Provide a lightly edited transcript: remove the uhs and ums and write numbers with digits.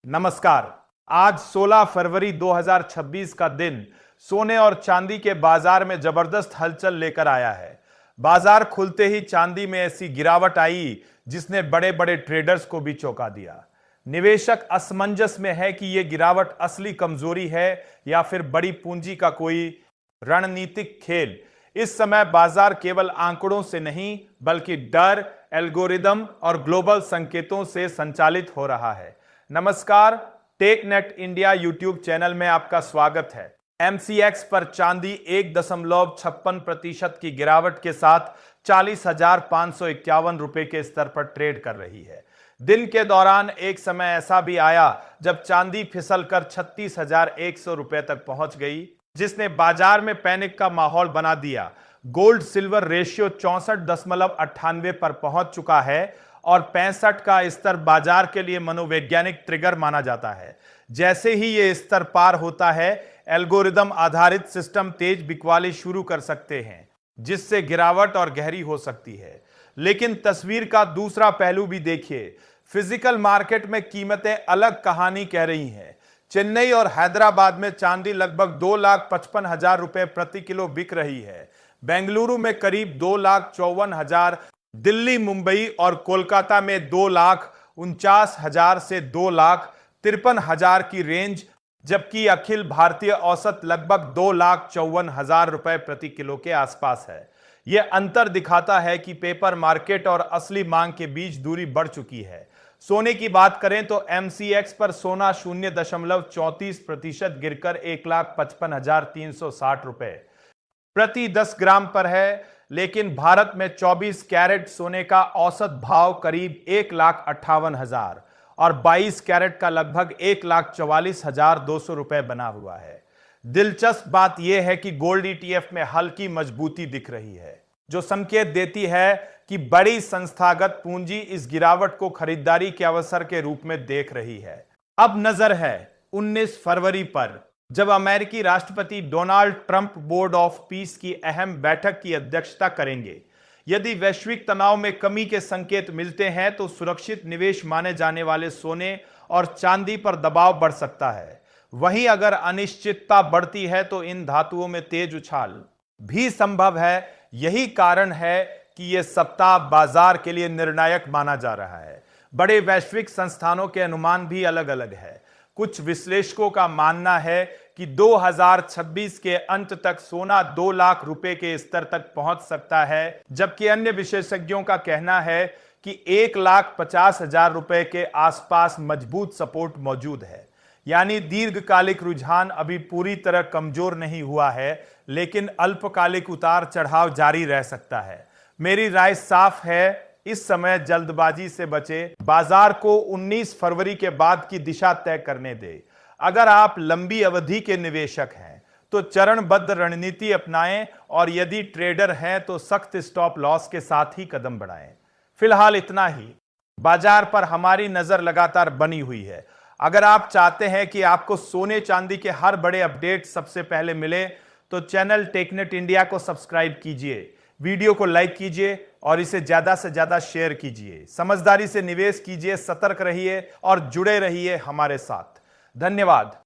नमस्कार। आज 16 फरवरी 2026 का दिन सोने और चांदी के बाजार में जबरदस्त हलचल लेकर आया है। बाजार खुलते ही चांदी में ऐसी गिरावट आई जिसने बड़े बड़े ट्रेडर्स को भी चौंका दिया। निवेशक असमंजस में है कि यह गिरावट असली कमजोरी है या फिर बड़ी पूंजी का कोई रणनीतिक खेल। इस समय बाजार केवल आंकड़ों से नहीं बल्कि डर, एल्गोरिदम और ग्लोबल संकेतों से संचालित हो रहा है। नमस्कार, टेकनेट इंडिया यूट्यूब चैनल में आपका स्वागत है। एमसीएक्स पर चांदी 1.56% की गिरावट के साथ 40,551 रुपए के स्तर पर ट्रेड कर रही है। दिन के दौरान एक समय ऐसा भी आया जब चांदी फिसलकर 36,100 रुपए तक पहुंच गई, जिसने बाजार में पैनिक का माहौल बना दिया। गोल्ड सिल्वर रेशियो 64.98 पर पहुंच चुका है और 65 का स्तर बाजार के लिए मनोवैज्ञानिक ट्रिगर माना जाता है। जैसे ही यह स्तर पार होता है, एल्गोरिदम आधारित सिस्टम तेज बिकवाली शुरू कर सकते हैं, जिससे गिरावट और गहरी हो सकती है। लेकिन तस्वीर का दूसरा पहलू भी देखिए। फिजिकल मार्केट में कीमतें अलग कहानी कह रही हैं। चेन्नई और हैदराबाद में चांदी लगभग 2,55,000 रुपए प्रति किलो बिक रही है। बेंगलुरु में करीब 2,54,000, दिल्ली, मुंबई और कोलकाता में 2,49,000 से 2,53,000 की रेंज, जबकि अखिल भारतीय औसत लगभग 2,54,000 रुपए प्रति किलो के आसपास है। यह अंतर दिखाता है कि पेपर मार्केट और असली मांग के बीच दूरी बढ़ चुकी है। सोने की बात करें तो एमसीएक्स पर सोना 0.34% गिरकर 1,55,360 रुपए प्रति 10 ग्राम पर है, लेकिन भारत में 24 कैरेट सोने का औसत भाव करीब 1,58,000 और 22 कैरेट का लगभग 1,44,200 रुपए बना हुआ है। दिलचस्प बात यह है कि गोल्ड ईटीएफ में हल्की मजबूती दिख रही है, जो संकेत देती है कि बड़ी संस्थागत पूंजी इस गिरावट को खरीदारी के अवसर के रूप में देख रही है। अब नजर है 19 फरवरी पर, जब अमेरिकी राष्ट्रपति Donald Trump board of peace की अहम बैठक की अध्यक्षता करेंगे। यदि वैश्विक तनाव में कमी के संकेत मिलते हैं तो सुरक्षित निवेश माने जाने वाले सोने और चांदी पर दबाव बढ़ सकता है। वहीं अगर अनिश्चितता बढ़ती है तो इन धातुओं में तेज उछाल भी संभव है। यही कारण है कि यह सप्ताह बाजार के लिए निर्णायक माना जा रहा है। बड़े वैश्विक संस्थानों के अनुमान भी अलग अलग है। कुछ विश्लेषकों का मानना है कि 2026 के अंत तक सोना 2 लाख रुपए के स्तर तक पहुंच सकता है, जबकि अन्य विशेषज्ञों का कहना है कि 1,50,000 रुपए के आसपास मजबूत सपोर्ट मौजूद है। यानी दीर्घकालिक रुझान अभी पूरी तरह कमजोर नहीं हुआ है, लेकिन अल्पकालिक उतार चढ़ाव जारी रह सकता है। मेरी राय साफ है, इस समय जल्दबाजी से बचे। बाजार को 19 फरवरी के बाद की दिशा तय करने दे। अगर आप लंबी अवधि के निवेशक हैं तो चरणबद्ध रणनीति अपनाएं, और यदि ट्रेडर हैं तो सख्त स्टॉप लॉस के साथ ही कदम बढ़ाएं। फिलहाल इतना ही। बाजार पर हमारी नजर लगातार बनी हुई है। अगर आप चाहते हैं कि आपको सोने चांदी के हर बड़े अपडेट सबसे पहले मिले तो चैनल टेकनेट इंडिया को सब्सक्राइब कीजिए, वीडियो को लाइक कीजिए और इसे ज्यादा से ज्यादा शेयर कीजिए। समझदारी से निवेश कीजिए, सतर्क रहिए और जुड़े रहिए हमारे साथ। धन्यवाद।